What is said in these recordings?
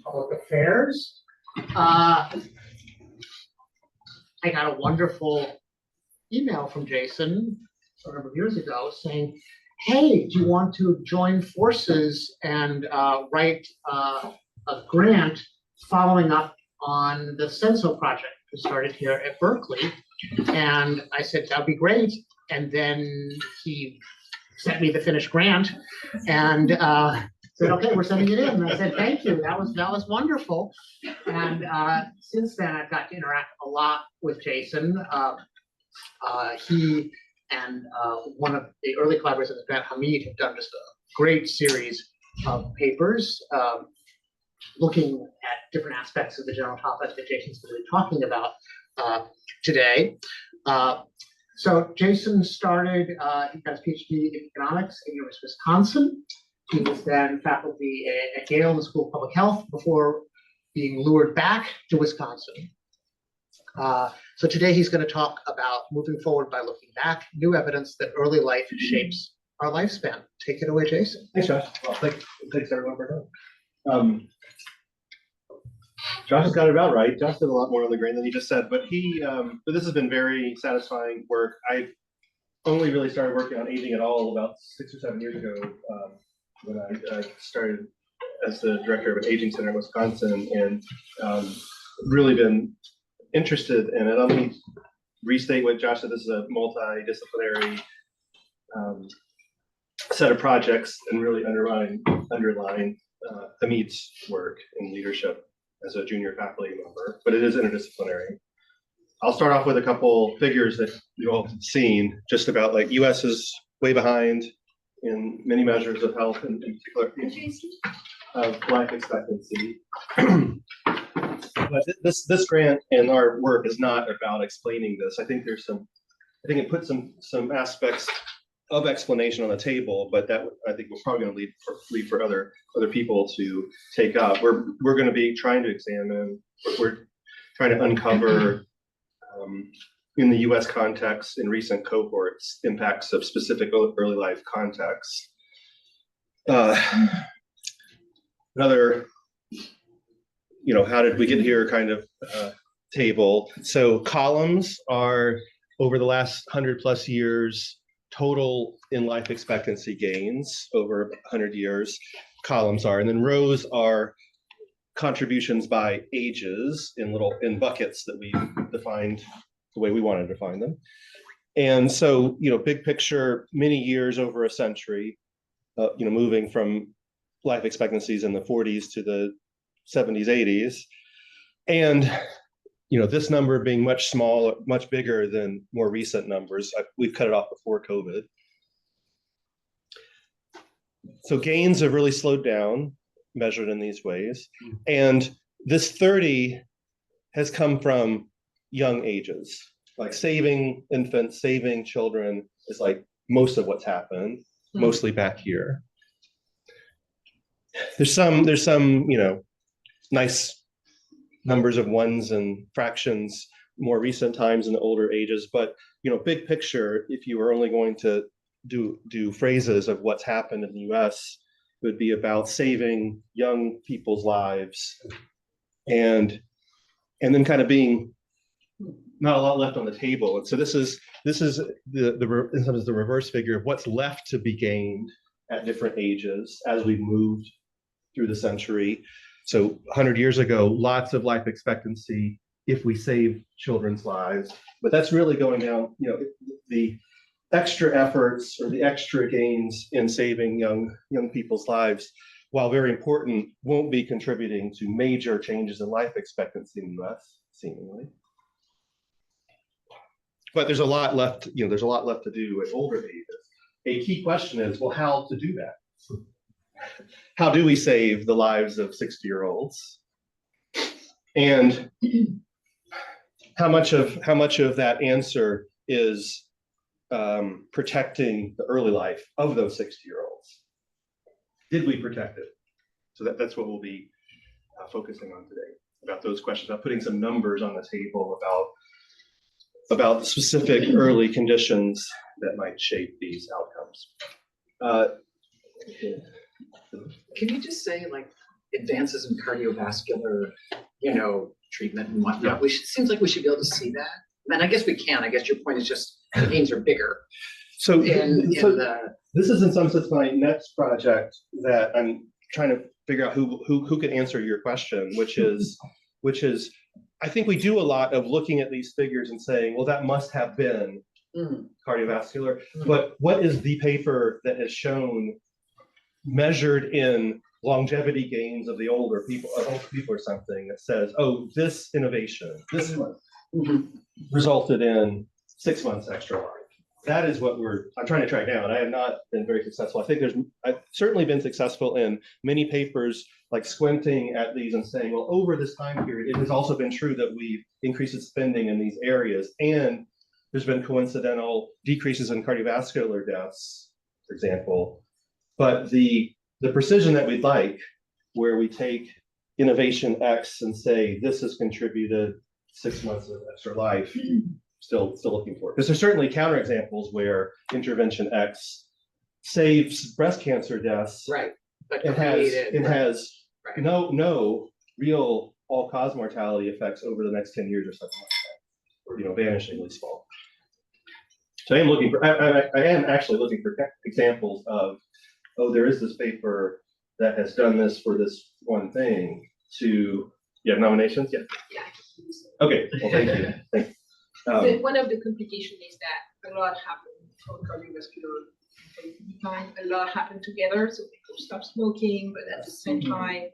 Public Affairs. I got a wonderful email from Jason a number of years ago saying, hey, do you want to join forces and write a grant following up on the Senso project we started here at Berkeley? And I said, that'd be great. And then he sent me the finished grant and said, okay, we're sending it in. And I said, thank you. That was wonderful. And since then, I've got to interact a lot with Jason. He and one of the early collaborators of the grant, Hamid, have done just a great series of papers looking at different aspects of the general topic that Jason's going to be talking about today. So Jason started, he got his PhD in economics at the University of Wisconsin. He was then faculty at Yale in the School of Public Health before being lured back to Wisconsin. So today he's going to talk about moving forward by looking back, new evidence that early life shapes our lifespan. Take it away, Jason. Thanks, Josh. Well, thanks everyone for coming. Josh has got it about right. Josh did a lot more on the grain than he just said, but but this has been very satisfying work. I only really started working on aging at all about 6 or 7 years ago when I started as the director of an aging center in Wisconsin, and really been interested in it. Let me restate what Josh said. This is a multidisciplinary set of projects, and really underline Hamid's work in leadership as a junior faculty member, but it is interdisciplinary. I'll start off with a couple figures that you all have seen, just about like US is way behind in many measures of health, and in particular of life expectancy. But this grant and our work is not about explaining this. I think it puts some aspects of explanation on the table, but that I think we're probably going to leave for other people to take up. We're going to be trying to examine, we're trying to uncover in the U.S. context, in recent cohorts, impacts of specific early life contexts. Another, how did we get here kind of table. So columns are over the last 100+ years, total in life expectancy gains over 100 years, columns are, and then rows are contributions by ages in buckets that we defined the way we wanted to define them. And so, big picture, many years over a century, moving from life expectancies in the 40s to the 70s, 80s, and this number being much smaller, much bigger than more recent numbers. We've cut it off before COVID. So gains have really slowed down, measured in these ways. And this 30 has come from young ages, like saving infants, saving children is like most of what's happened, mostly back here. There's some, nice numbers of ones and fractions, more recent times in the older ages, but big picture, if you were only going to do phrases of what's happened in the US, it would be about saving young people's lives, and then kind of being not a lot left on the table. And so this is the reverse figure of what's left to be gained at different ages as we've moved through the century. So 100 years ago, lots of life expectancy if we save children's lives, but that's really going down, the extra efforts or the extra gains in saving young people's lives, while very important, won't be contributing to major changes in life expectancy in the US, seemingly. But there's a lot left, there's a lot left to do at older ages. A key question is, well, how to do that? How do we save the lives of 60-year-olds? And how much of that answer is protecting the early life of those 60-year-olds? Did we protect it? So that's what we'll be focusing on today, about those questions, about putting some numbers on the table about the specific early conditions that might shape these outcomes. Can you just say like advances in cardiovascular, treatment and whatnot? Yeah. Seems like we should be able to see that. And I guess we can. I guess your point is just the gains are bigger. So, This is in some sense my next project that I'm trying to figure out who can answer your question, which is I think we do a lot of looking at these figures and saying, well, that must have been cardiovascular. But what is the paper that has shown measured in longevity gains of the older people or something that says, oh, this innovation, this one resulted in 6 months extra life? That is what I'm trying to track down. I have not been very successful. I think I've certainly been successful in many papers, like squinting at these and saying, well, over this time period, it has also been true that we've increased spending in these areas. And there's been coincidental decreases in cardiovascular deaths, for example. But the precision that we'd like, where we take innovation X and say, this has contributed 6 months of extra life, still looking for it. Because there's certainly counterexamples where intervention X saves breast cancer deaths. Right. But it has no real all-cause mortality effects over the next 10 years or something like that, or vanishingly small. So I am actually looking for examples of, oh, there is this paper that has done this for this one thing. You have nominations? Yeah. Okay. Well, thank you. Thank you. One of the complications is that a lot happened for cardiovascular decline. A lot happened together, so people stop smoking, but at the same time,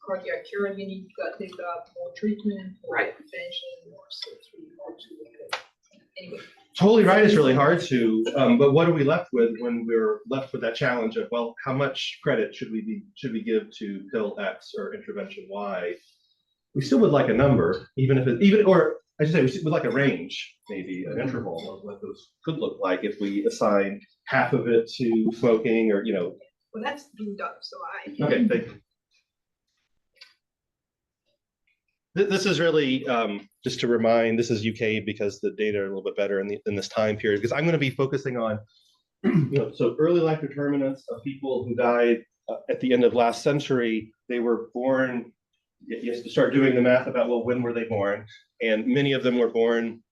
cardiac arrhythmia got developed, more treatment, more prevention, more, so it's really hard to anyway. Totally right. It's really hard to, but what are we left with when we're left with that challenge of, well, how much credit should we give to pill X or intervention Y? We still would like a number, or I should say, we would like a range, maybe an interval of what those could look like if we assign half of it to smoking, or Well, that's been done, so Okay, thank you. This is really just to remind. This is UK because the data are a little bit better in this time period. Because I'm going to be focusing on, so early life determinants of people who died at the end of last century. They were born. You have to start doing the math about, well, when were they born? And many of them were born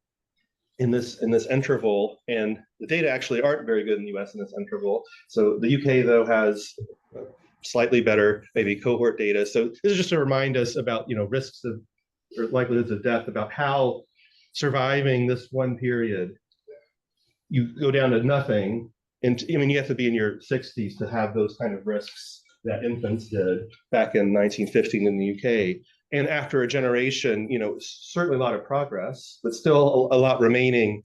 in this interval, and the data actually aren't very good in the US in this interval. So the UK, though, has slightly better maybe cohort data. So this is just to remind us about risks of or likelihoods of death, about how surviving this one period, you go down to nothing. And you have to be in your 60s to have those kind of risks that infants did back in 1915 in the UK. And after a generation, certainly a lot of progress, but still a lot remaining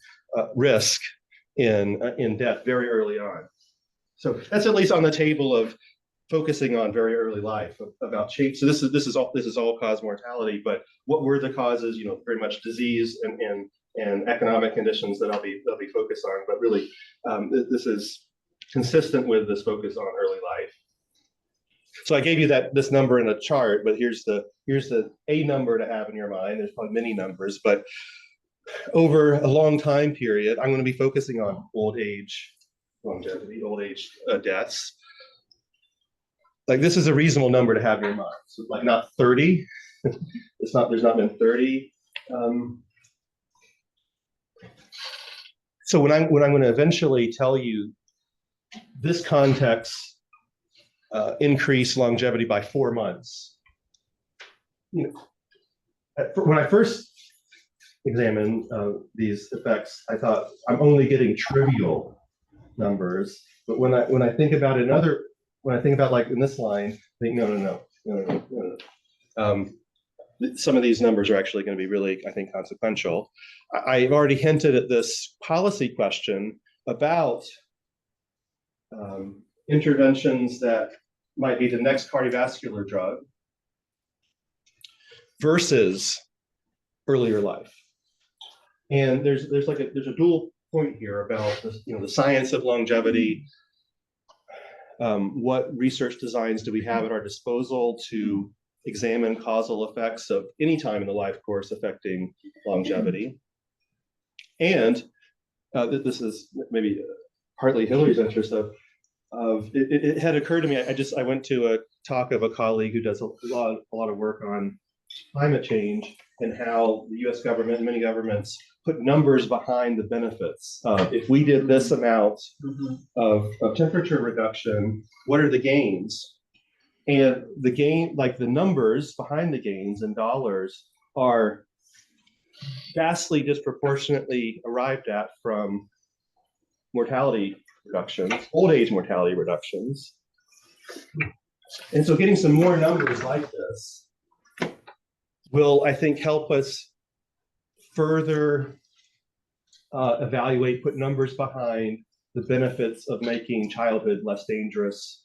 risk in death very early on. So that's at least on the table of focusing on very early life about change. So this is all cause mortality, but what were the causes? Very much disease and economic conditions that I'll be focused on. But really, this is consistent with this focus on early life. So I gave you this number in a chart, but here's the a number to have in your mind. There's probably many numbers, but over a long time period, I'm going to be focusing on old age longevity, old age deaths. Like, this is a reasonable number to have in your mind. So like not 30. There's not been 30. So when I'm going to eventually tell you this context increase longevity by 4 months. When I first examined these effects, I thought I'm only getting trivial numbers. But when I think about like in this line, I think no. Some of these numbers are actually going to be really, I think, consequential. I've already hinted at this policy question about interventions that might be the next cardiovascular drug versus earlier life. And there's a dual point here about this, the science of longevity. What research designs do we have at our disposal to examine causal effects of any time in the life course affecting longevity? And this is maybe partly Hillary's interest of, it had occurred to me. I went to a talk of a colleague who does a lot of work on climate change and how the U.S. government and many governments put numbers behind the benefits. If we did this amount of temperature reduction, what are the gains? And the gain, like the numbers behind the gains in dollars, are vastly disproportionately arrived at from mortality reductions, old age mortality reductions. And so getting some more numbers like this will, I think, help us further evaluate, put numbers behind the benefits of making childhood less dangerous,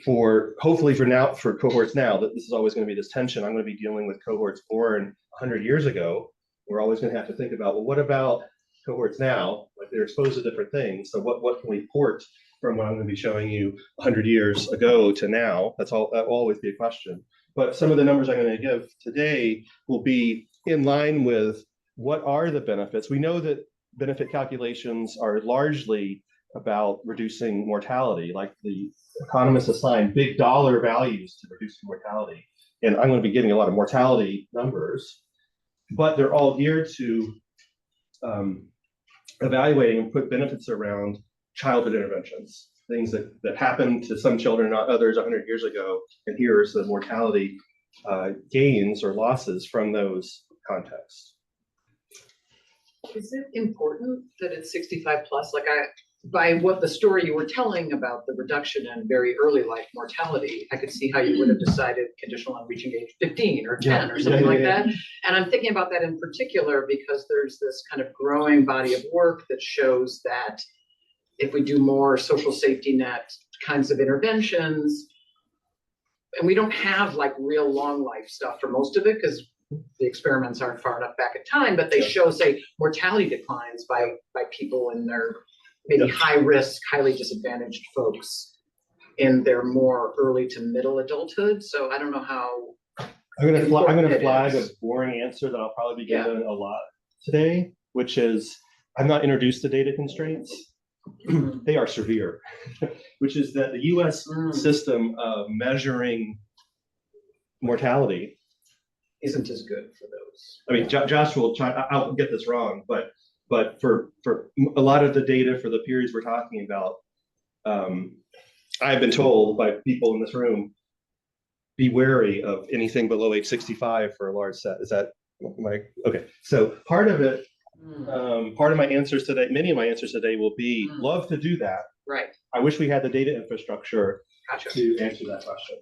for hopefully for cohorts now. That this is always going to be this tension. I'm going to be dealing with cohorts born 100 years ago. We're always going to have to think about, well, what about cohorts now? Like, they're exposed to different things. So what can we port from what I'm going to be showing you 100 years ago to now? That will always be a question. But some of the numbers I'm going to give today will be in line with what are the benefits. We know that benefit calculations are largely about reducing mortality, like the economists assign big dollar values to reducing mortality. And I'm going to be giving a lot of mortality numbers, but they're all geared to evaluating and put benefits around childhood interventions, things that happened to some children, not others, 100 years ago. And here's the mortality gains or losses from those contexts. Is it important that it's 65 plus? Like, by what the story you were telling about the reduction in very early life mortality, I could see how you would have decided conditional on reaching age 15 or 10 or something like that. And I'm thinking about that in particular because there's this kind of growing body of work that shows that if we do more social safety net kinds of interventions, and we don't have like real long life stuff for most of it because the experiments aren't far enough back in time, but they show, say, mortality declines by people in their maybe high risk, highly disadvantaged folks in their more early to middle adulthood. So I don't know how. I'm going to flag a boring answer that I'll probably be given a lot today, which is I'm not introduced to data constraints. They are severe, which is that the U.S. system of measuring mortality isn't as good for those. I mean, Josh will try. I'll get this wrong, but for a lot of the data for the periods we're talking about, I've been told by people in this room, be wary of anything below age 65 for a large set. Is that okay? So part of it, part of my answers today, many of my answers today will be love to do that. Right. I wish we had the data infrastructure to answer that question.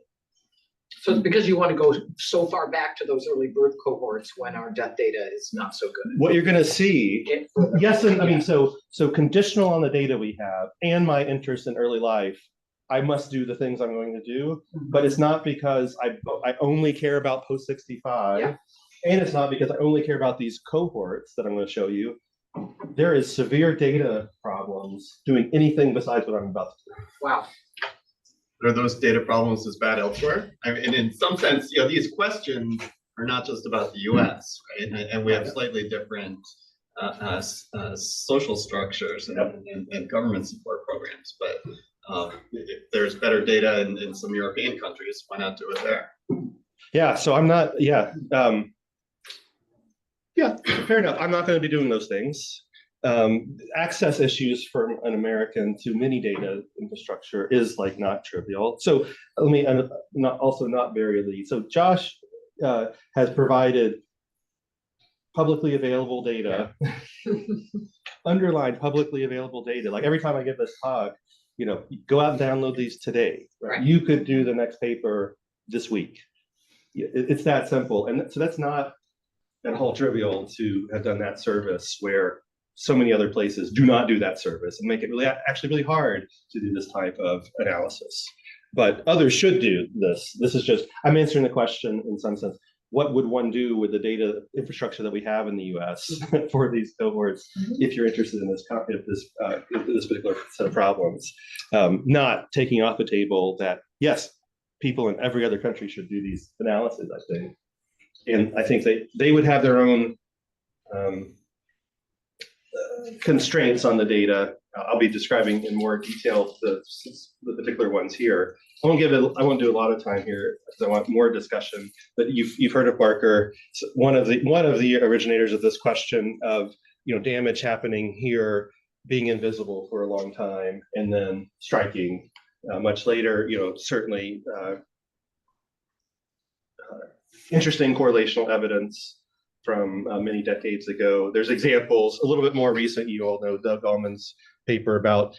So it's because you want to go so far back to those early birth cohorts when our death data is not so good. What you're going to see, yes, and I mean, so conditional on the data we have and my interest in early life, I must do the things I'm going to do, but it's not because I only care about post 65, and it's not because I only care about these cohorts that I'm going to show you. There is severe data problems doing anything besides what I'm about to do. Wow. Are those data problems as bad elsewhere? I mean, in some sense, you know, these questions are not just about the U.S., right? And we have slightly different social structures and government support programs. But if there's better data in some European countries, why not do it there? Yeah. So I'm not. Yeah. Yeah. Fair enough. I'm not going to be doing those things. Access issues for an American to many data infrastructure is like not trivial. So let me not very lead. So Josh has provided publicly available data, underlined publicly available data. Like every time I give this talk, you know, go out and download these today. Right? You could do the next paper this week. It's that simple. And so that's not at all trivial to have done that service where so many other places do not do that service and make it actually really hard to do this type of analysis. But others should do this. This is just, I'm answering the question in some sense. What would one do with the data infrastructure that we have in the US for these cohorts if you're interested in this particular set of problems? Not taking off the table that, yes, people in every other country should do these analyses, I think. And I think they would have their own constraints on the data I'll be describing in more detail the particular ones here. I won't do a lot of time here because I want more discussion. But you've heard of Barker, one of the originators of this question of damage happening here, being invisible for a long time, and then striking much later. Certainly interesting correlational evidence from many decades ago. There's examples, a little bit more recent. You all know Doug Allman's paper about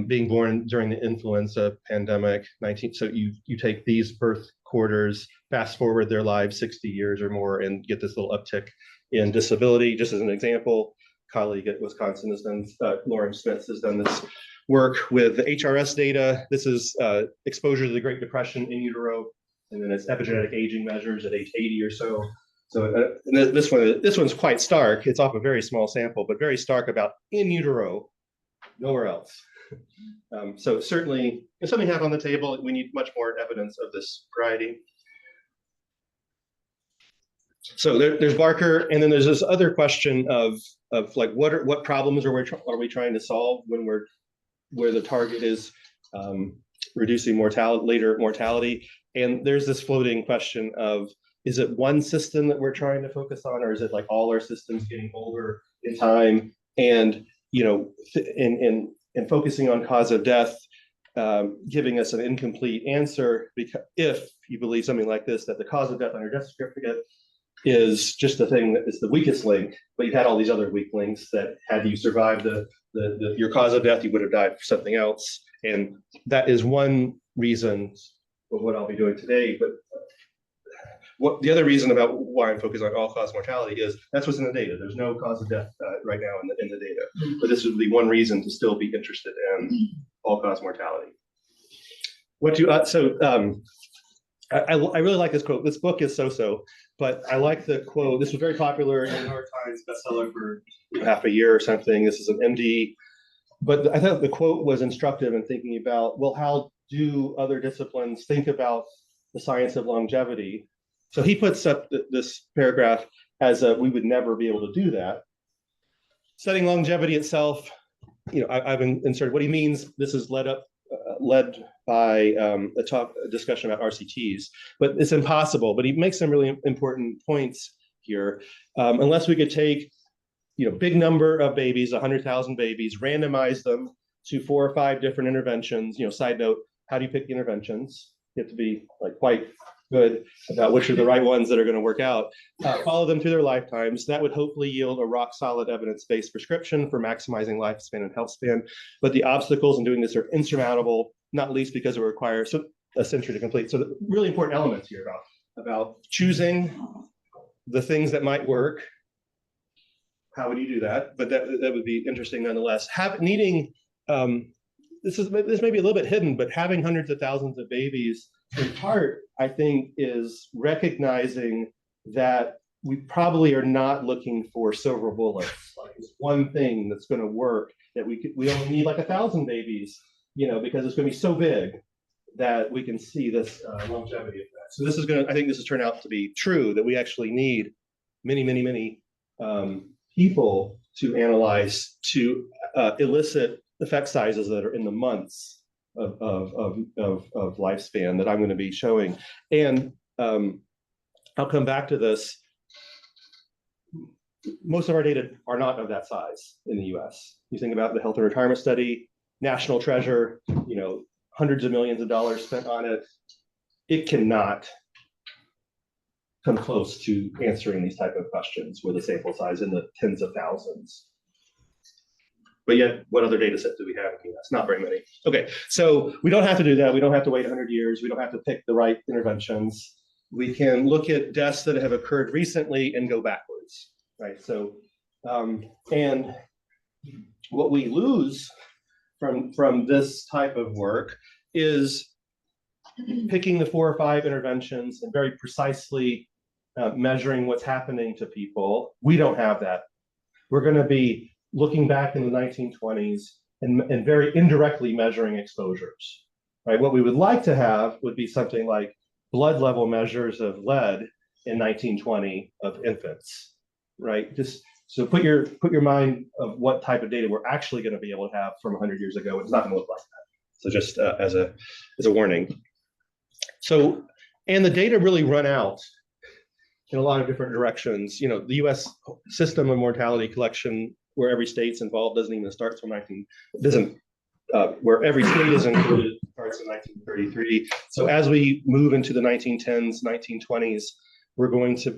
being born during the influenza pandemic. So you take these birth quarters, fast forward their lives 60 years or more, and get this little uptick in disability. Just as an example, colleague at Wisconsin has done, Lauren Smith has done this work with the HRS data. This is exposure to the Great Depression in utero, and then it's epigenetic aging measures at age 80 or so. So this one's quite stark. It's off a very small sample, but very stark about in utero, nowhere else. So certainly, if something happened on the table, we need much more evidence of this variety. So there's Barker, and then there's this other question of like what problems are we trying to solve where the target is reducing later mortality, and there's this floating question of, is it one system that we're trying to focus on, or is it like all our systems getting older in time? And in focusing on cause of death, giving us an incomplete answer, because if you believe something like this, that the cause of death on your death certificate is just the thing that is the weakest link, but you've had all these other weak links that had you survived your cause of death, you would have died for something else. And that is one reason of what I'll be doing today. But the other reason about why I'm focused on all-cause mortality is that's what's in the data. There's no cause of death right now in the data, but this would be one reason to still be interested in all-cause mortality. I really like this quote. This book is so-so, but I like the quote. This was very popular in the New York Times bestseller for half a year or something. This is an MD, but I thought the quote was instructive in thinking about, well, how do other disciplines think about the science of longevity? So he puts up this paragraph as we would never be able to do that. Studying longevity itself, I've inserted what he means. This is led by a discussion about RCTs, but it's impossible. But he makes some really important points here. Unless we could take, big number of babies, 100,000 babies, randomize them to 4 or 5 different interventions. Side note, how do you pick the interventions? You have to be quite good about which are the right ones that are going to work out. Follow them through their lifetimes. That would hopefully yield a rock solid evidence-based prescription for maximizing lifespan and health span. But the obstacles in doing this are insurmountable, not least because it requires a century to complete. So the really important elements here about choosing the things that might work. How would you do that? But that would be interesting nonetheless. This may be a little bit hidden, but having hundreds of thousands of babies, in part, I think, is recognizing that we probably are not looking for silver bullets. Like it's one thing that's going to work, that we only need 1,000 babies, because it's going to be so big that we can see this longevity effect. So I think this has turned out to be true, that we actually need many, many, many people to analyze to elicit effect sizes that are in the months of lifespan that I'm going to be showing. And I'll come back to this. Most of our data are not of that size in the US. You think about the Health and Retirement Study, national treasure, hundreds of millions of dollars spent on it. It cannot come close to answering these type of questions with a sample size in the tens of thousands. But yet, what other data set do we have in the US? Not very many. Okay, so we don't have to do that. We don't have to wait 100 years. We don't have to pick the right interventions. We can look at deaths that have occurred recently and go backwards, right? So, and what we lose from this type of work is picking the 4 or 5 interventions and very precisely measuring what's happening to people. We don't have that. We're going to be looking back in the 1920s and very indirectly measuring exposures, right? What we would like to have would be something like blood level measures of lead in 1920 of infants, right? Just So put your mind of what type of data we're actually going to be able to have from 100 years ago. It's not going to look like that. So just as a warning. So, and the data really run out in a lot of different directions. You know, the U.S. system of mortality collection, where every state's involved, doesn't even start from where every state is included, starts in 1933. So as we move into the 1910s, 1920s, we're going to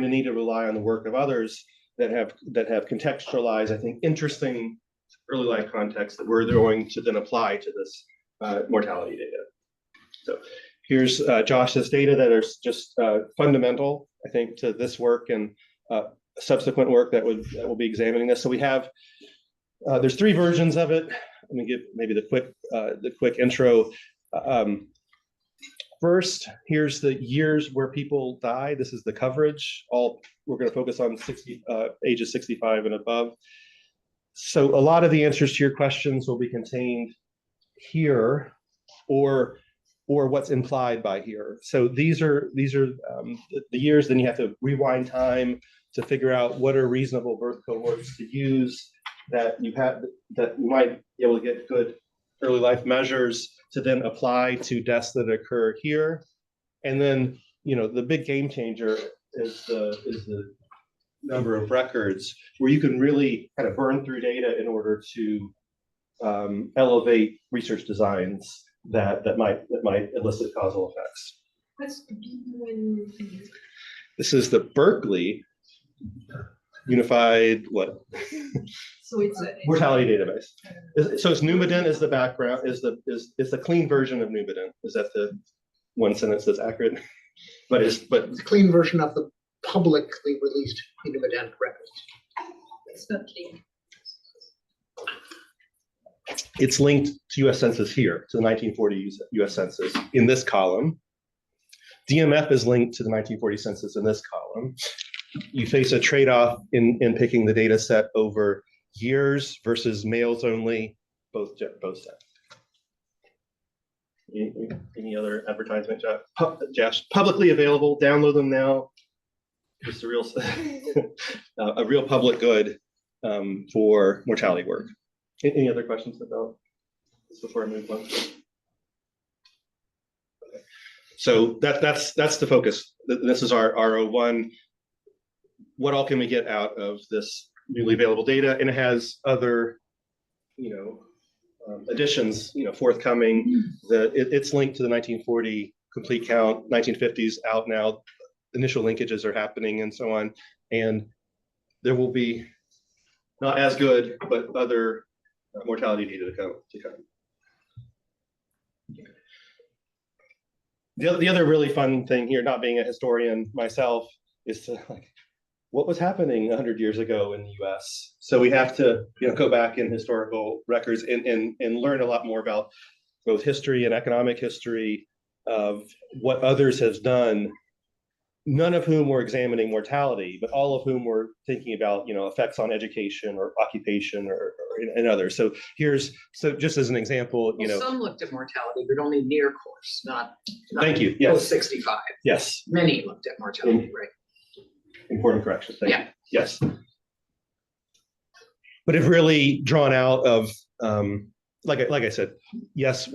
need to rely on the work of others that have contextualized, I think, interesting early life context that we're going to then apply to this mortality data. So here's Josh's data that are just fundamental, I think, to this work and subsequent work that will be examining this. So we have there's 3 versions of it. Let me give maybe the quick intro. First, here's the years where people die. This is the coverage. We're going to focus on ages 65 and above. So a lot of the answers to your questions will be contained here, or what's implied by here. So these are the years. Then you have to rewind time to figure out what are reasonable birth cohorts to use that you might be able to get good early life measures to then apply to deaths that occur here. And then, you know, the big game changer is the number of records, where you can really kind of burn through data in order to elevate research designs that might elicit causal effects. What's the BUN? This is the Berkeley Unified So it's mortality database. So it's Numident is the background, is the clean version of Numident. Is that the one sentence that's accurate? But It's a clean version of the publicly released Numident records. it's not clean. it's linked to US Census here, to the 1940 US Census in this column. DMF is linked to the 1940 census in this column. You face a trade-off in picking the data set over years versus males only, both sets. Any other advertisement, Josh? Publicly available, download them now. Just a real public good for mortality work. Any other questions about this before I move on? So that's the focus. This is our R01. What all can we get out of this newly available data? And it has other, additions, forthcoming. It's linked to the 1940 complete count, 1950s out now. Initial linkages are happening and so on. And there will be not as good, but other mortality data to come. The other really fun thing here, not being a historian myself, is to what was happening 100 years ago in the US. So we have to go back in historical records and learn a lot more about both history and economic history of what others have done, none of whom were examining mortality, but all of whom were thinking about effects on education or occupation and others. So just as an example, some looked at mortality, but only near course, not thank you. Yes. Post 65. Yes. Many looked at mortality, right? Important correction. Thank you. Yes. But if really drawn out of, like I said, yes,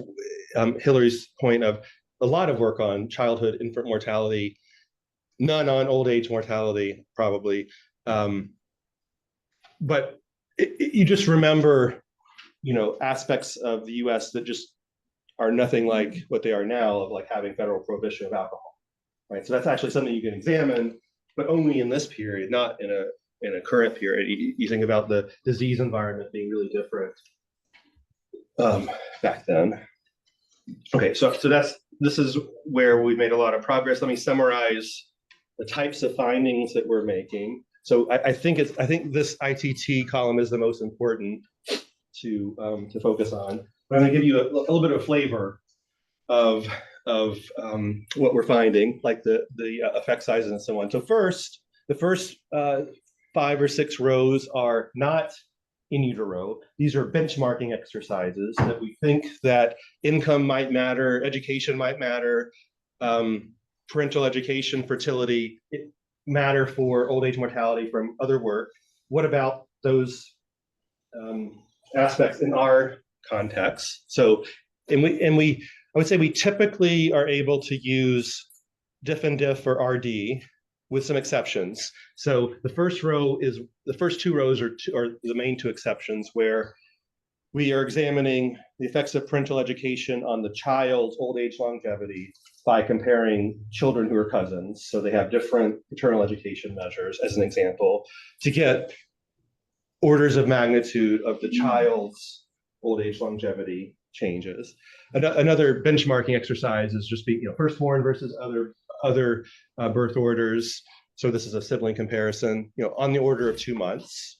Hillary's point of a lot of work on childhood infant mortality, none on old age mortality, probably. But you just remember, aspects of the US that just are nothing like what they are now, of having federal prohibition of alcohol, right? So that's actually something you can examine, but only in this period, not in a current period. You think about the disease environment being really different back then. Okay, so this is where we've made a lot of progress. Let me summarize the types of findings that we're making. So I think this ITT column is the most important to focus on. But I'm going to give you a little bit of flavor of what we're finding, like the effect sizes and so on. So the first 5 or 6 rows are not in utero. These are benchmarking exercises that we think that income might matter, education might matter, parental education, fertility. matter for old age mortality from other work. What about those aspects in our context? So, I would say we typically are able to use diff and diff or RD with some exceptions. So the first two rows are the main two exceptions, where we are examining the effects of parental education on the child's old age longevity by comparing children who are cousins. So they have different paternal education measures, as an example, to get orders of magnitude of the child's old age longevity changes. Another benchmarking exercise is just firstborn versus other birth orders. So this is a sibling comparison, on the order of 2 months.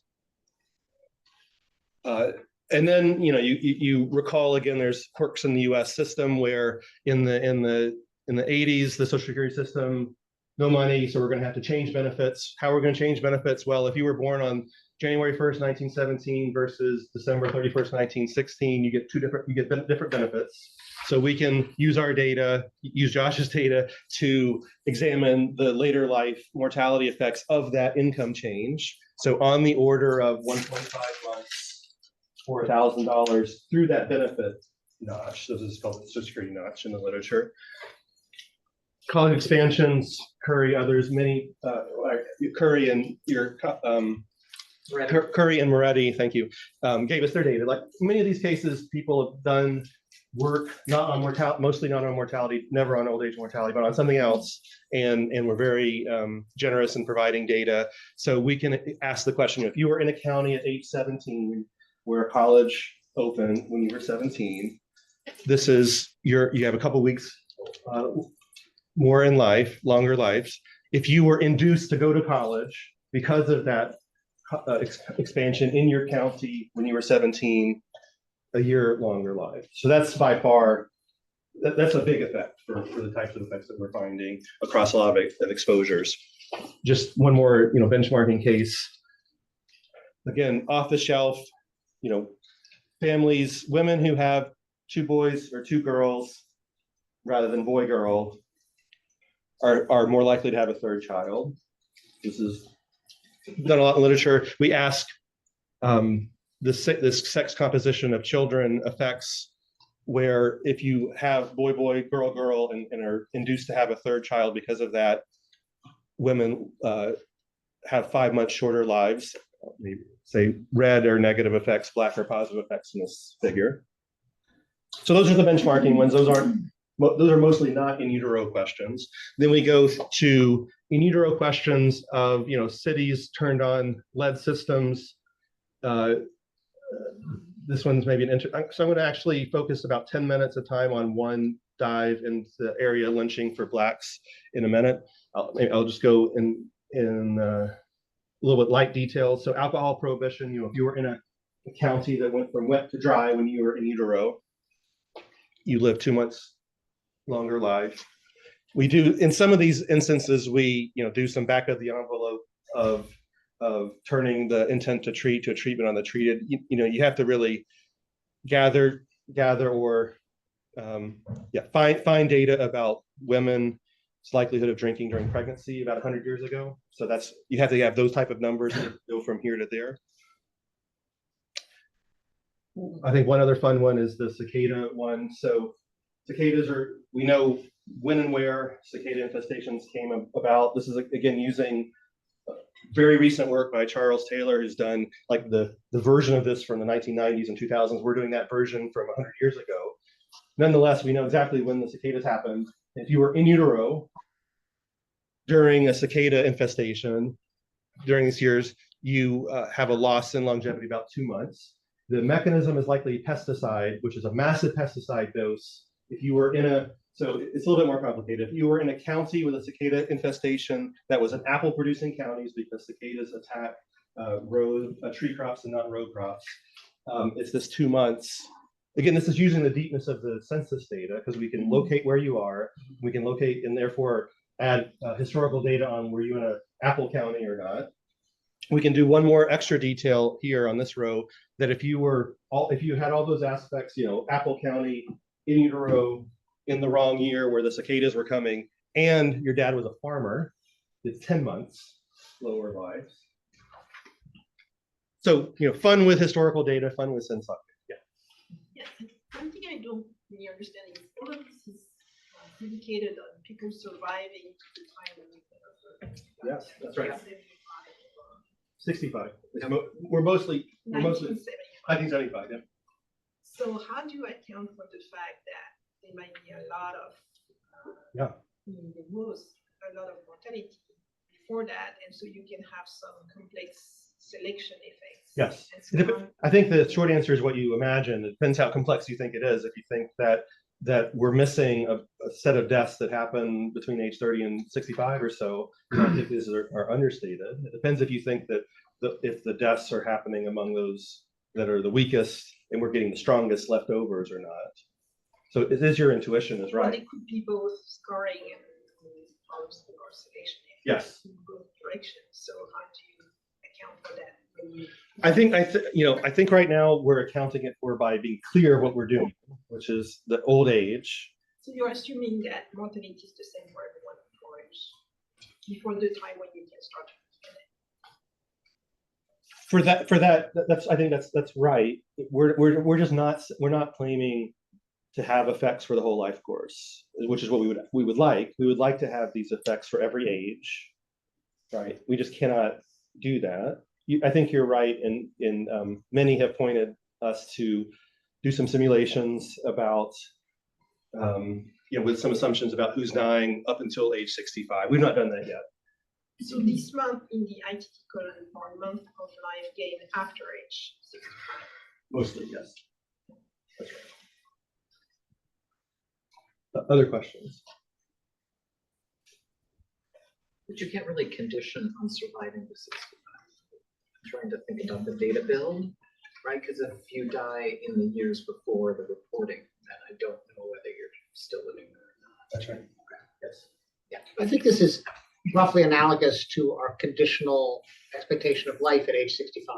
And then, you recall again, there's quirks in the U.S. system where in the 80s, the Social Security system, no money, so we're going to have to change benefits. How are we going to change benefits? Well, if you were born on January 1st, 1917 versus December 31st, 1916, you get different benefits. So we can use our data, use Josh's data to examine the later life mortality effects of that income change. So on the order of 1.5 months, $4,000 through that benefit notch. So this is called the Social Security notch in the literature. College expansions, Curry, others, many, Curry and Curry and Moretti, thank you, gave us their data. Like many of these cases, people have done work not on mortality, mostly not on mortality, never on old age mortality, but on something else, and we're very generous in providing data. So we can ask the question: if you were in a county at age 17, where college opened when you were 17, this is you have a couple weeks more in life, longer lives. If you were induced to go to college because of that expansion in your county when you were 17, a year longer life. So that's by far, that's a big effect for the types of effects that we're finding across a lot of exposures. Just one more, benchmarking case. Again, off the shelf, families, women who have 2 boys or 2 girls rather than boy-girl are more likely to have a 3rd child. This is done a lot in literature. We ask this sex composition of children effects, where if you have boy, girl, and are induced to have a 3rd child because of that, women have 5 months shorter lives. Maybe say red or negative effects, black or positive effects in this figure. So those are the benchmarking ones. Those are mostly not in utero questions. Then we go to in utero questions of cities turned on lead systems. This one's maybe so I'm going to actually focus about 10 minutes of time on one dive into the area lynching for blacks in a minute. I'll just go in a little bit light details. So alcohol prohibition, if you were in a county that went from wet to dry when you were in utero, you live 2 months longer life. We do, in some of these instances, we do some back of the envelope of turning the intent to treat to a treatment on the treated. You have to really gather or find data about women's likelihood of drinking during pregnancy about 100 years ago. So you have to have those type of numbers to go from here to there. I think one other fun one is the cicada one. So cicadas we know when and where cicada infestations came about. This is again using very recent work by Charles Taylor, who's done like the version of this from the 1990s and 2000s. We're doing that version from 100 years ago. Nonetheless, we know exactly when the cicadas happened. If you were in utero during a cicada infestation during these years, you have a loss in longevity about 2 months. The mechanism is likely pesticide, which is a massive pesticide dose. If you were so it's a little bit more complicated. If you were in a county with a cicada infestation that was an apple producing counties, because cicadas attack tree crops and not row crops, it's this 2 months. Again, this is using the deepness of the census data, because we can locate where you are. We can locate and therefore add historical data on were you in an apple county or not. We can do one more extra detail here on this row, that if you had all those aspects, apple county, in utero, in the wrong year where the cicadas were coming, and your dad was a farmer, it's 10 months, lower lives. So, fun with historical data, fun with sense. Yeah. Yes, one thing I don't really understand is all of this is dedicated on people surviving to the time when we Yes, that's right. 65. We're mostly 1975. Yeah. So how do you account for the fact that there might be a lot of, a lot of mortality before that, and so you can have some complex selection effects? Yes. And so I think the short answer is what you imagine. It depends how complex you think it is. If you think that we're missing a set of deaths that happen between age 30 and 65 or so, I think these are understated. It depends if you think that if the deaths are happening among those that are the weakest and we're getting the strongest leftovers or not. So it is your intuition is right. Well, it could be both scoring and also selection Yes. in both directions. So how do you account for that? I think right now we're accounting it for by being clear what we're doing, which is the old age. So you're assuming that mortality is the same for everyone before the time when you can start. I think that's right. We're just not claiming to have effects for the whole life course, which is what we would like. We would like to have these effects for every age, right? We just cannot do that. I think you're right, and many have pointed us to do some simulations about, with some assumptions about who's dying up until age 65. We've not done that yet. So this month in the ITT column for month of life gain after age 65. Mostly, yes. That's right. Other questions? But you can't really condition on surviving to 65. I'm trying to think about the data build, right? Because if you die in the years before the reporting, then I don't know whether you're still living there or not. That's right. Yes. Yeah. I think this is roughly analogous to our conditional expectation of life at age 65.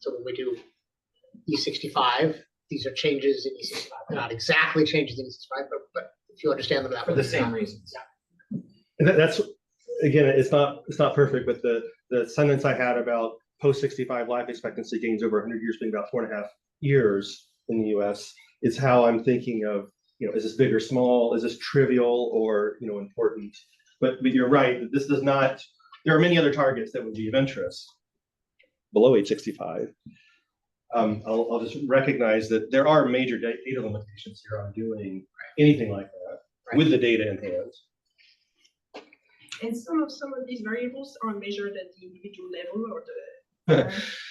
So when we do E65, these are changes in E65. They're not exactly changes in E65, but if you understand them that For way. the same reasons. Yeah. And that's, again, it's not perfect, but the sentence I had about post 65 life expectancy gains over 100 years being about 4.5 years in the US is how I'm thinking of, is this big or small? Is this trivial or, important? But you're right, this does not, there are many other targets that would be of interest below age 65. I'll just recognize that there are major data limitations here on doing anything like that with the data in hand. And some of these variables are measured at the individual level or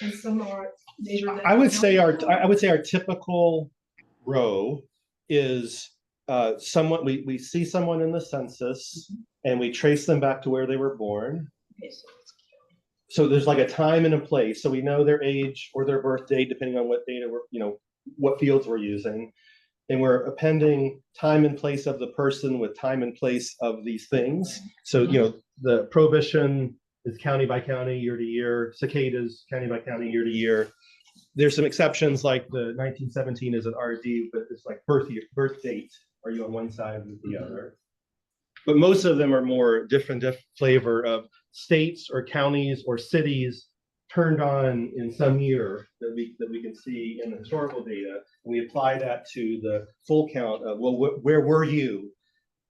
and some are measured at I would say our typical row is someone we see someone in the census and we trace them back to where they were born. Okay, So there's like a time and a place. So we know their age or their birth date, depending on what data what fields we're using. And we're appending time and place of the person with time and place of these things. So, the prohibition is county by county, year to year. Cicadas, county by county, year to year. There's some exceptions, like the 1917 is an RD, but it's like birth date. Are you on one side or the other? But most of them are more different flavor of states or counties or cities turned on in some year that we can see in the historical data. And we apply that to the full count of, well, where were you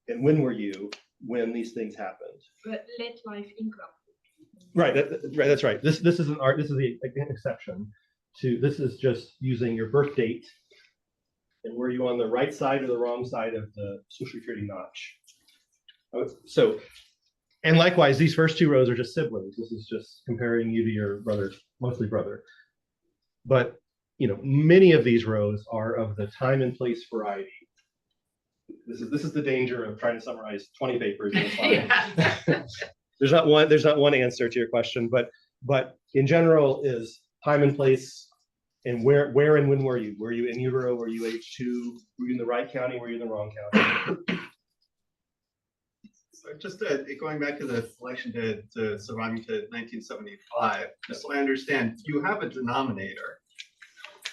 and when were you when these things happened? but late life income. Right, that's right. This is the exception to, this is just using your birth date and were you on the right side or the wrong side of the Social Security notch. So, and likewise, these first two rows are just siblings. This is just comparing you to your brother, mostly brother. But, many of these rows are of the time and place variety. This is the danger of trying to summarize 20 papers in a slide. There's not one answer to your question, but in general is time and place and where and when were you? Were you in utero? Were you age 2? Were you in the right county? Were you in the wrong county? So just going back to the selection to surviving to 1975, just so I understand, you have a denominator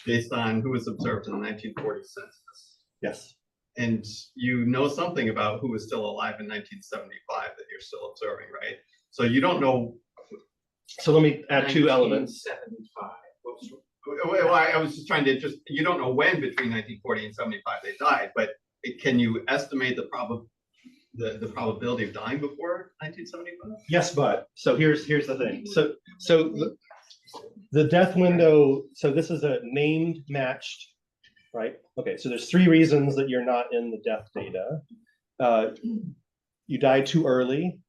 based on who was observed in the 1940 census. Yes. and you know something about who was still alive in 1975 that you're still observing, right? So you don't know. So let me add two elements. 1975. Well, I was just trying to you don't know when between 1940 and 75 they died, but can you estimate the probability of dying before 1975? Yes, but so here's the thing. So the death window. So this is a named matched, right? Okay. So there's three reasons that you're not in the death data. You died too early.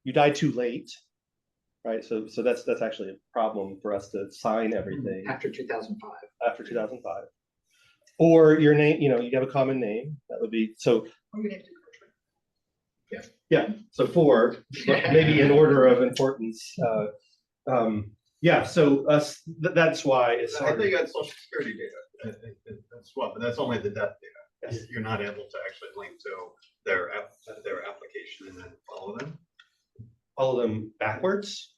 You died too late. Right, so that's actually a problem for us to sign everything After 2005. after 2005, or your name. You know, you have a common name. That would be so. Yeah. So 4, but maybe in order of importance. Yeah. So that's why it's. I think you got Social Security data. That's what, but that's only the death data. Yes. You're not able to actually link to their application and then follow them. Follow them backwards.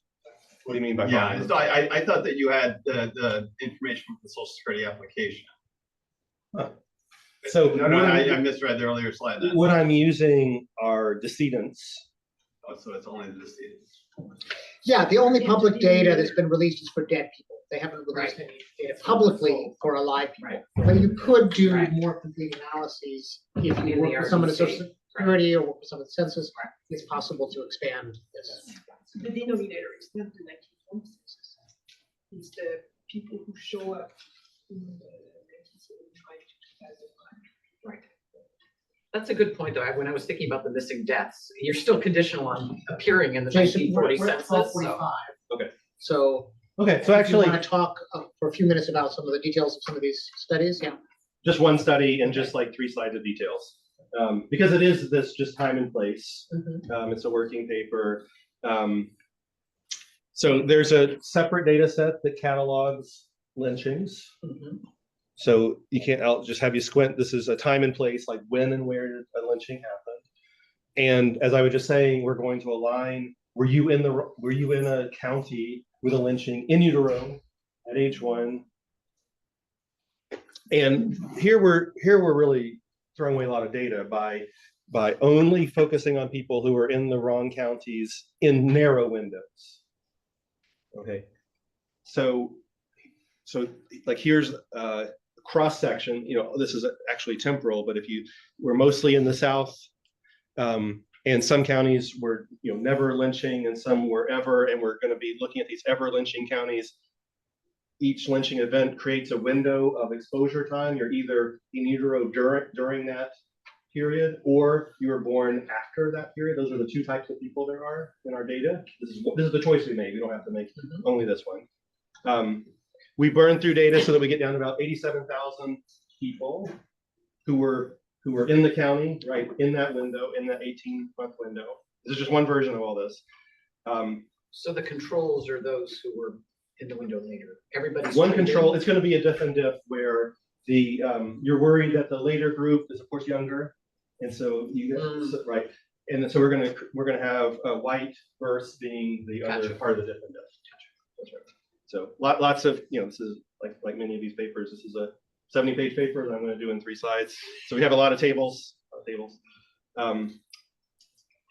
What do you mean by Yeah, following so I thought that you had the information from the Social Security application. them? So No, I misread the earlier slide. Then. what I'm using are decedents. Oh, so it's only the decedents. Yeah, the only public data that's been released is for dead people. They haven't released any data publicly for alive people. But you could do Right. more complete analyses if In you the work with someone at RDC. Social Security or work with someone at Census. It's possible to expand this. The denominator is not the 1940 census. It's the people who show up in the 1975 to 2005. Right. That's a good point, though. When I was thinking about the missing deaths, you're still conditional on appearing in the Jason, we're 1940 at census. So 12:45. Okay. So Okay. So if you actually, want to talk for a few minutes about some of the details of some of these studies, yeah. just one study and just like 3 slides of details, because it is this just time and place. It's a working paper. So there's a separate data set that catalogs lynchings. So you can't, I'll just have you squint. This is a time and place, like when and where did a lynching happen. And as I was just saying, we're going to align, were you in a county with a lynching in utero at age 1? And here we're really throwing away a lot of data by only focusing on people who are in the wrong counties in narrow windows. Okay, so like here's a cross section. You know, this is actually temporal, but we're mostly in the South, and some counties were never lynching, and some were ever, and we're going to be looking at these ever lynching counties. Each lynching event creates a window of exposure time. You're either in utero during that period, or you were born after that period. Those are the 2 types of people there are in our data. This is the choice we made. We don't have to make only this one. We burned through data so that we get down to about 87,000 people who were in the county, right, in that window, in that 18-month window. This is just one version of all this. So the controls are those who were in the window later. Everybody's One trained control, in. it's going to be a diff and diff where you're worried that the later group is of course younger, and so you get right, and then so we're gonna have white verse being the other part of the diff and diff. That's right. So lots of this is like many of these papers. This is a 70-page paper that I'm going to do in 3 slides. So we have a lot of tables.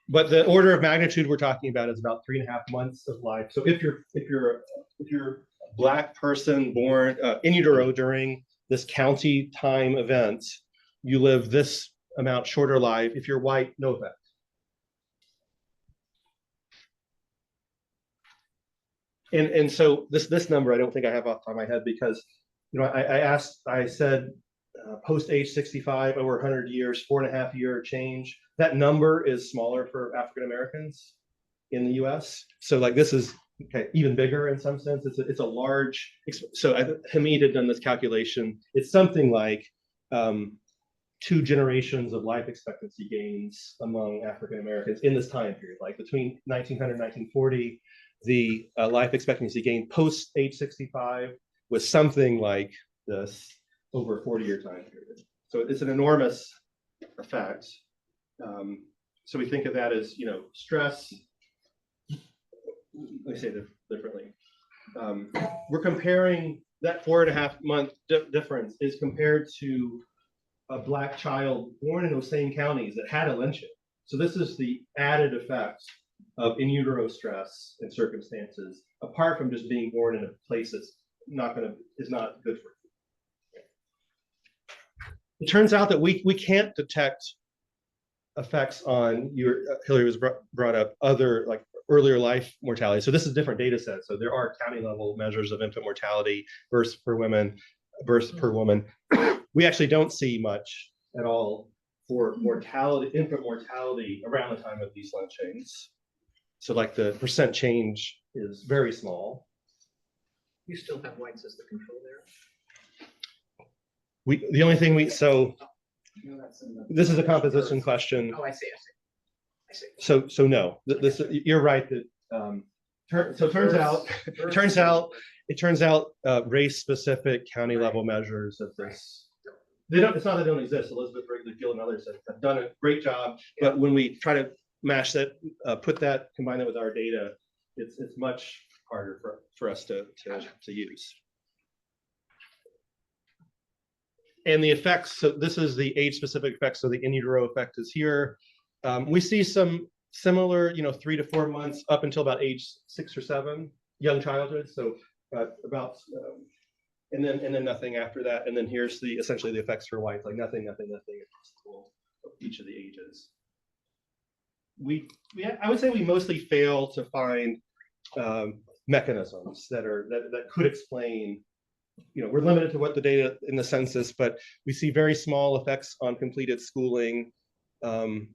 But the order of magnitude we're talking about is about 3.5 months of life. So if you're a Black person born in utero during this county time event, you live this amount shorter life. If you're white, no effect. And so this number I don't think I have off the top of my head, because I said post age 65 over 100 years, 4.5-year change. That number is smaller for African Americans in the U.S. So like this is even bigger in some sense. It's a large. So Hamid had done this calculation. It's something like 2 generations of life expectancy gains among African Americans in this time period, like between 1900 and 1940. The life expectancy gain post age 65 was something like this over a 40-year time period. So it's an enormous effect. So we think of that as stress. Let me say it differently. We're comparing that 4.5 month difference is compared to a Black child born in those same counties that had a lynching. So this is the added effect of in utero stress and circumstances, apart from just being born in a place that's not good for you. It turns out that we can't detect effects on Hillary was brought up, other like earlier life mortality. So this is a different data set. So there are county level measures of infant mortality, births per woman. We actually don't see much at all for mortality, infant mortality around the time of these lynchings. So like the percent change is very small. You still have whites as the control there? The only thing this is a composition question. Oh, I see. So no, you're right that it turns out race specific county level measures of this. It's not that they don't exist. Elizabeth Wrigley-Field and others have done a great job, but when we try to mash that, combine that with our data, it's much harder for us to use. And the effects, so this is the age-specific effects, so the in utero effect is here. We see some similar, 3 to 4 months up until about age 6 or 7, young childhood. So about, and then nothing after that. And then here's essentially the effects for whites, like nothing across the whole of each of the ages. I would say we mostly fail to find mechanisms that could explain. We're limited to what the data in the census, but we see very small effects on completed schooling. Very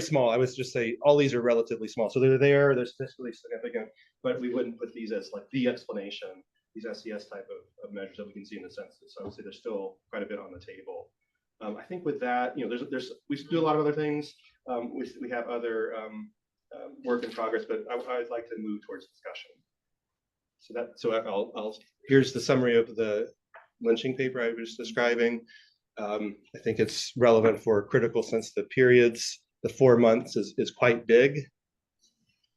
small. I would just say all these are relatively small. So they're statistically significant, but we wouldn't put these as like the explanation, these SES type of measures that we can see in the census. So I would say there's still quite a bit on the table. I think with that, we do a lot of other things. We have other work in progress, but I'd like to move towards discussion. Here's the summary of the lynching paper I was describing. I think it's relevant for critical sensitive periods. The 4 months is quite big,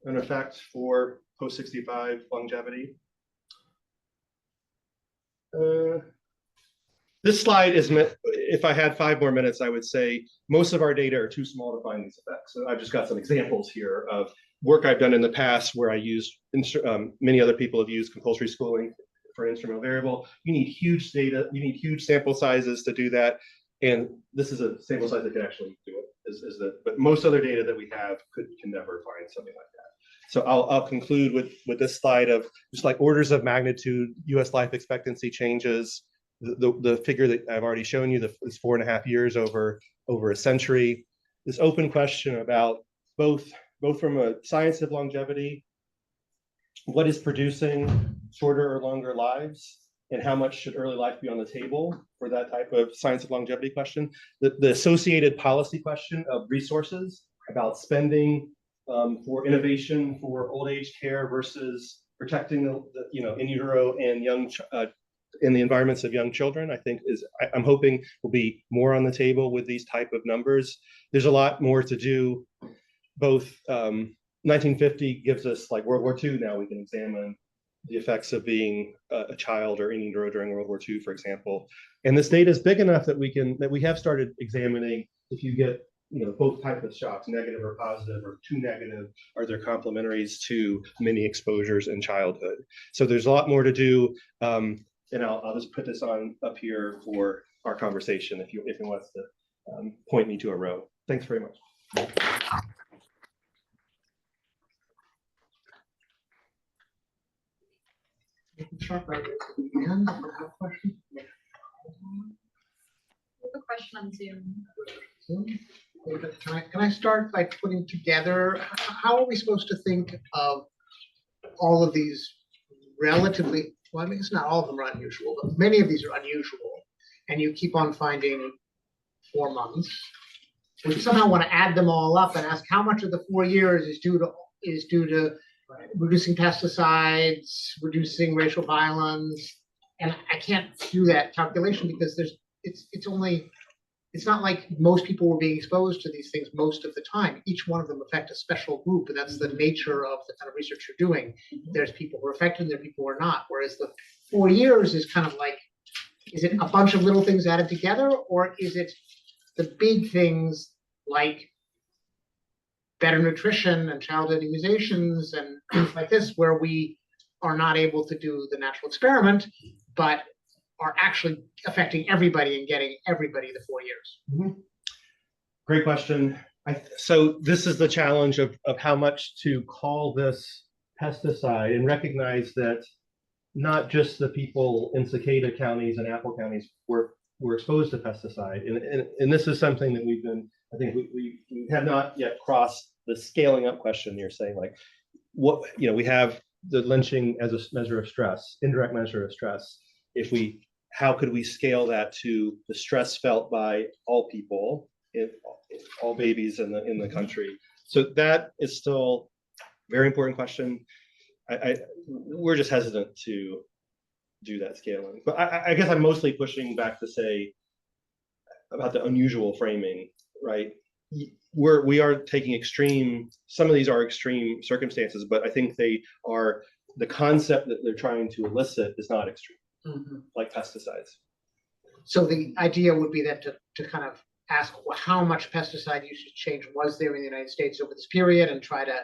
in effect, for post-65 longevity. This slide is meant, if I had 5 more minutes, I would say most of our data are too small to find these effects. So I've just got some examples here of work I've done in the past where I used, many other people have used compulsory schooling for an instrumental variable. You need huge data, you need huge sample sizes to do that. And this is a sample size that can actually do it, but most other data that we have can never find something like that. So I'll conclude with this slide of just like orders of magnitude, US life expectancy changes. The figure that I've already shown you is 4.5 years over a century. This open question about both from a science of longevity, what is producing shorter or longer lives, and how much should early life be on the table for that type of science of longevity question. The associated policy question of resources about spending for innovation for old age care versus protecting the in utero and young in the environments of young children, I think I'm hoping will be more on the table with these type of numbers. There's a lot more to do. Both 1950 gives us, like World War II, now we can examine the effects of being a child or in utero during World War II, for example. And this data is big enough that we have started examining if you get both types of shocks, negative or positive or too negative, are there complementaries to many exposures in childhood? So there's a lot more to do. And I'll just put this up here for our conversation if it wants to point me to a row. Thanks very much. Anne, have a question? A question on Zoom. Can I start by putting together, how are we supposed to think of all of these relatively, well, I mean, it's not all of them are unusual, but many of these are unusual, and you keep on finding 4 months. We somehow want to add them all up and ask how much of the 4 years is due to reducing pesticides, reducing racial violence, and I can't do that calculation because it's not like most people were being exposed to these things most of the time. Each one of them affect a special group, and that's the nature of the kind of research you're doing. There's people who are affected, and there are people who are not. Whereas the 4 years is kind of like is it a bunch of little things added together, or is it the big things like better nutrition and childhood immunizations and things like this, where we are not able to do the natural experiment, but are actually affecting everybody and getting everybody the 4 years? Great question. So this is the challenge of how much to call this pesticide and recognize that not just the people in cicada counties and apple counties were exposed to pesticide. And this is something that we've been, I think we have not yet crossed the scaling up question you're saying, like what, you know, we have the lynching as a measure of stress, indirect measure of stress. How could we scale that to the stress felt by all people, all babies in the country? So that is still a very important question. We're just hesitant to do that scaling. But I guess I'm mostly pushing back to say about the unusual framing, right? We are taking some of these are extreme circumstances, but I think they are, the concept that they're trying to elicit is not extreme, like pesticides. So the idea would be that to kind of ask how much pesticide usage change was there in the United States over this period and try to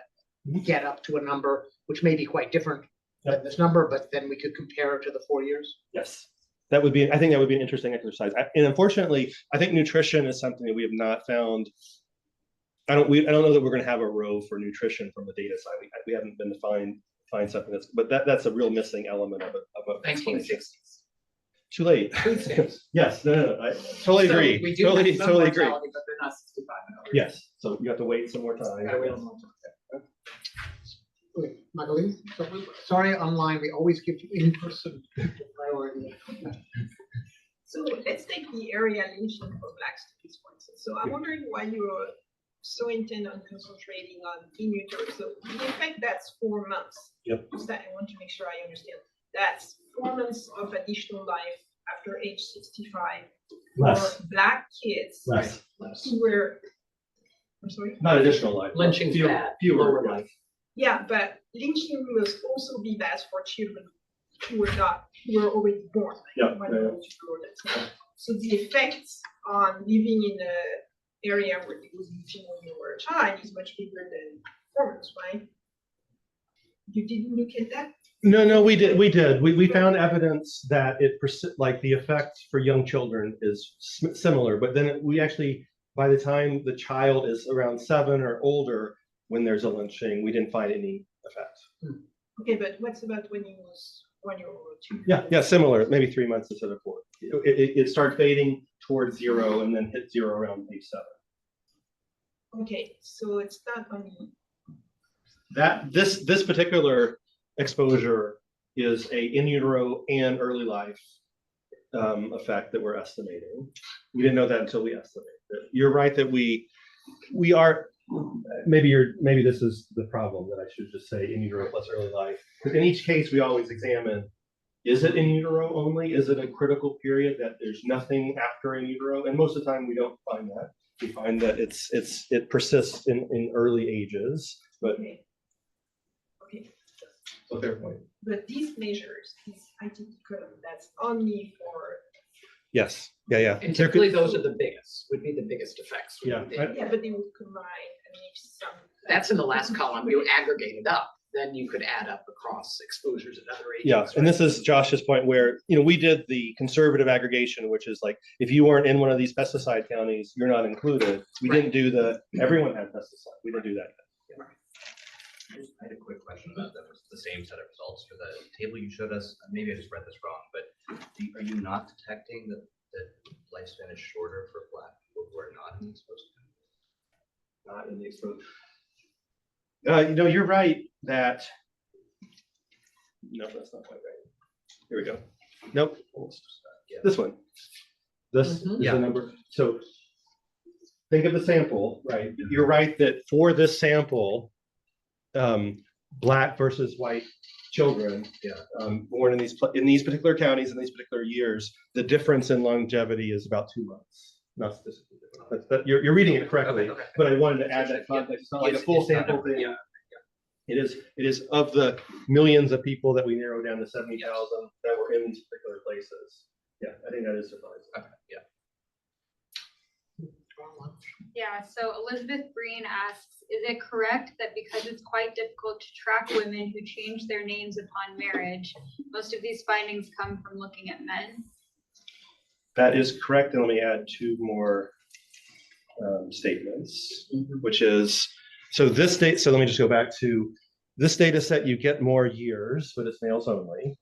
get up to a number which may be quite different than this number, but then we could compare it to the 4 years. Yes, I think that would be an interesting exercise. And unfortunately, I think nutrition is something that we have not found. I don't know that we're going to have a row for nutrition from the data side. We haven't been to find something but that's a real missing element of a 1960s. Too late. Food stamps. Yes, no, I totally So agree. we do have some Totally agree. mortality, but they're not 65 and over. Yes, so you have to wait some more time. Gotta wait a little time. Okay, Michael, sorry, online, we always give you in-person priority. So let's take the area lynching for black studies, for instance. So I'm wondering why you're so intent on concentrating on in utero. So in effect, that's 4 months. Yep. So that I want to make sure I understand. That's 4 months of additional life after age 65 Less. for black kids Less. who were, I'm sorry? Not additional life. Lynching's bad. Fewer life. Yeah, but lynching must also be bad for children who were already born. Yeah, when yeah. they were born. So the effects on living in an area where it was lynching when you were a child is much bigger than 4 months, right? You didn't look at that? No, we did. We found evidence that like the effect for young children is similar, but then we actually, by the time the child is around 7 or older, when there's a lynching, we didn't find any effect. Okay, but what's about when you was 1 year old or 2? Yeah, similar, maybe 3 months instead of 4. It started fading towards 0 and then hit 0 around age 7. Okay, so it's not only. This particular exposure is a in utero and early life effect that we're estimating. We didn't know that until we estimated it. You're right that we are, maybe this is the problem, that I should just say in utero plus early life. Because in each case, we always examine, is it in utero only? Is it a critical period that there's nothing after in utero? And most of the time we don't find that. We find that it persists in early ages, but Okay. so fair point. But these measures, these ITT column, that's only for. Yes, yeah. And typically those are the biggest, would be the biggest effects. Yeah, Yeah, but they would combine, I mean, if some. That's in the last column. You aggregate it up, then you could add up across exposures at other ages. Yeah, and this is Josh's point where, we did the conservative aggregation, which is like, if you weren't in one of these pesticide counties, you're not included. We didn't do everyone had pesticide. We didn't do that. I had a quick question about the same set of results for the table you showed us. Maybe I just read this wrong, but are you not detecting that lifespan is shorter for Black people who are not in the exposed counties? Not in the exposed. You're right that. No, that's not quite right. Here we go. Nope. This one. This is the number. So think of the sample, right? You're right that for this sample, Black versus white children born in these particular counties in these particular years, the difference in longevity is about 2 months. Not statistically different. You're reading it correctly, Okay. but I wanted to add that context. It's not like a full sample thing. Yeah. It is of the millions of people that we narrowed down to 70,000 that were in these particular places. Yeah, I think that is surprising. Okay, yeah. Yeah, so Elizabeth Breen asks, is it correct that because it's quite difficult to track women who change their names upon marriage, most of these findings come from looking at men? That is correct, and let me add two more statements, which is, so let me just go back to this data set, you get more years, but it's males only.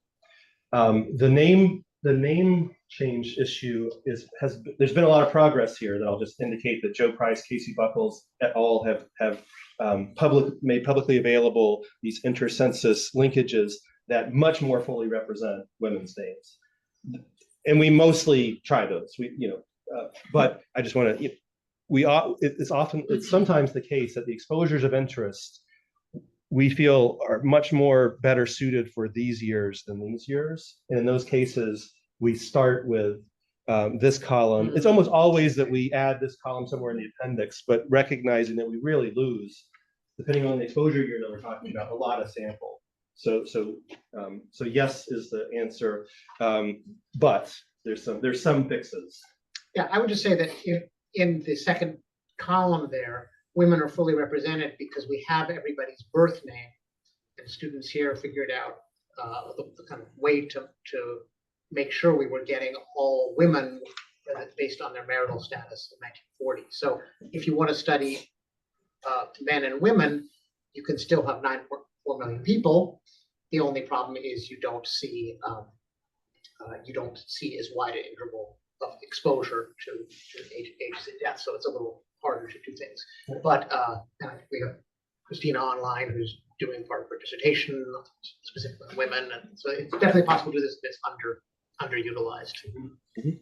The name change issue there's been a lot of progress here that I'll just indicate that Joe Price, Casey Buckles et al. have made publicly available these intercensus linkages that much more fully represent women's names. And we mostly try those, but I just want to, it's sometimes the case that the exposures of interest we feel are much more better suited for these years than these years. And in those cases, we start with this column. It's almost always that we add this column somewhere in the appendix, but recognizing that we really lose, depending on the exposure year that we're talking about, a lot of sample. So yes is the answer, but there's some fixes. Yeah, I would just say that in the second column there, women are fully represented because we have everybody's birth name, and students here figured out the kind of way to make sure we were getting all women based on their marital status in 1940. So if you want to study men and women, you can still have 9.4 million people. The only problem is you don't see as wide an interval of exposure to ages of death. So it's a little harder to do things. But we have Christina online who's doing part of her dissertation specifically on women, and so it's definitely possible to do this. It's underutilized. Mm-hmm.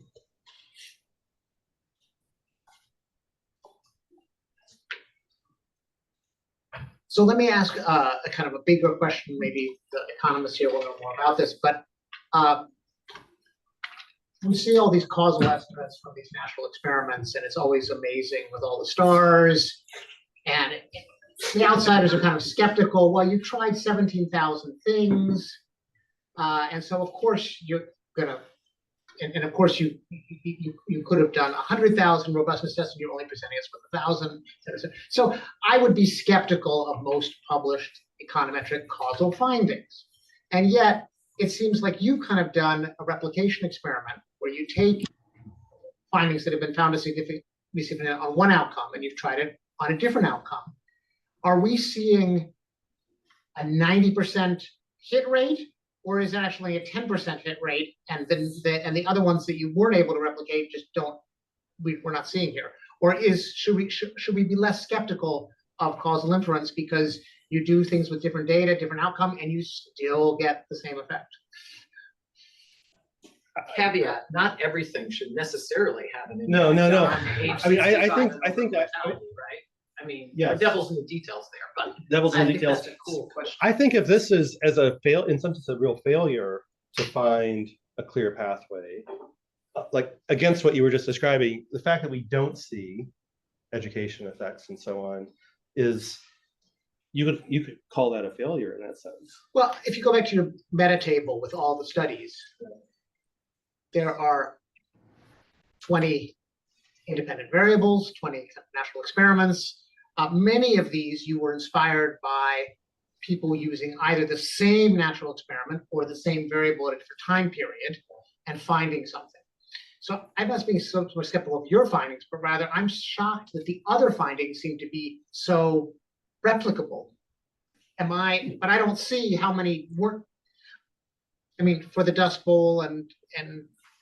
So let me ask a kind of a bigger question. Maybe the economists here will know more about this, but we see all these causal estimates from these natural experiments, and it's always amazing with all the stars. And the outsiders are kind of skeptical. Well, you tried 17,000 things, and so of course you're gonna, and of course you could have done 100,000 robustness tests, and you're only presenting us with 1,000. So I would be skeptical of most published econometric causal findings, and yet it seems like you've kind of done a replication experiment where you take findings that have been found to be significant on one outcome and you've tried it on a different outcome. Are we seeing a 90% hit rate, or is it actually a 10% hit rate, and then the other ones that you weren't able to replicate just we're not seeing here? Or should we be less skeptical of causal inference because you do things with different data, different outcome, and you still get the same effect? Caveat, not everything should necessarily have an No. impact on I mean, I think that, right? I mean, yes. the devil's in the details there, but devil's in I the think details. that's a cool question. I think if this is in some sense a real failure to find a clear pathway, like against what you were just describing, the fact that we don't see education effects and so on is, you could call that a failure in that sense. Well, if you go back to your meta table with all the studies, there are 20 independent variables, 20 natural experiments. Many of these you were inspired by people using either the same natural experiment or the same variable at a different time period and finding something. So I'm not being so much skeptical of your findings, but rather I'm shocked that the other findings seem to be so replicable. But I don't see how many work. I mean, for the Dust Bowl and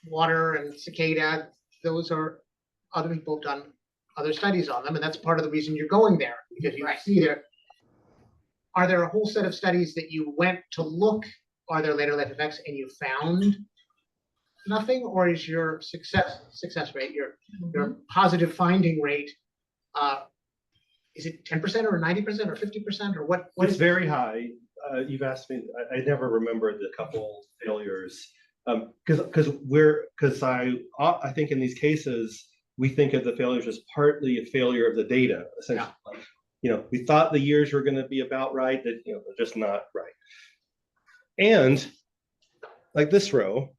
water and cicada, those are other people have done other studies on them, and that's part of the reason you're going there, because you see there. Are there a whole set of studies that you went to look, are there later life effects, and you found nothing? Or is your success rate, your positive finding rate, is it 10% or 90% or 50% or what? It's very high. You've asked me, I never remember the couple failures. Because I think in these cases, we think of the failures as partly a failure of the data, essentially. Yeah. We thought the years were going to be about right, that they're just not right. And like this row,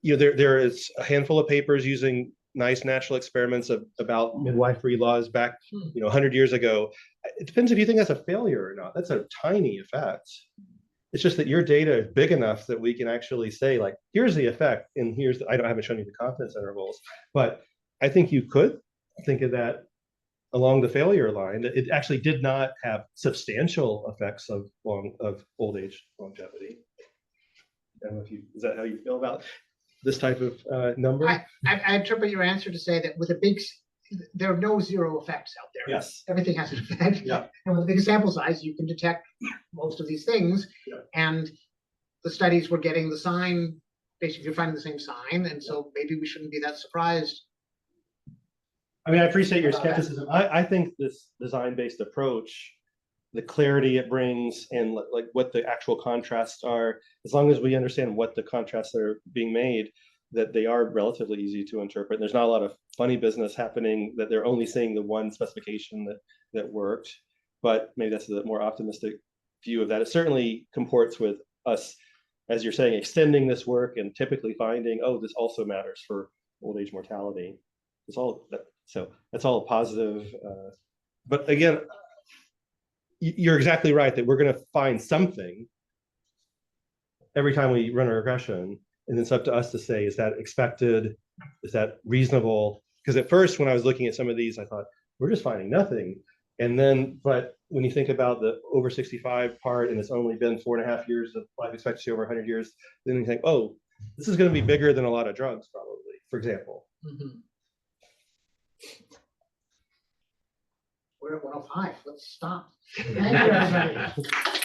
there is a handful of papers using nice natural experiments about midwifery laws back, 100 years ago. It depends if you think that's a failure or not. That's a tiny effect. It's just that your data is big enough that we can actually say, like, here's the effect, and I haven't shown you the confidence intervals, but I think you could think of that along the failure line. It actually did not have substantial effects of old age longevity. I don't know if is that how you feel about this type of number? I interpret your answer to say that with there are no zero effects out there. Yes. Everything has an effect. Yeah. And with a big sample size, you can detect most of these things. Yeah. And the studies were getting the sign, basically you're finding the same sign. And so maybe we shouldn't be that surprised. I mean, I appreciate your skepticism. I think this design-based approach, the clarity it brings and like what the actual contrasts are, as long as we understand what the contrasts that are being made, that they are relatively easy to interpret. There's not a lot of funny business happening, that they're only seeing the one specification that worked. But maybe that's a more optimistic view of that. It certainly comports with us, as you're saying, extending this work and typically finding, oh, this also matters for old age mortality. So that's all positive. But again, you're exactly right that we're going to find something every time we run a regression, and it's up to us to say, is that expected? Is that reasonable? Because at first, when I was looking at some of these, I thought, we're just finding nothing. And then, but when you think about the over 65 part, and it's only been 4.5 years of life expectancy over 100 years, then you think, oh, this is going to be bigger than a lot of drugs, probably, for example. Mm-hmm. We're at 105. Let's stop. Thank you, everybody.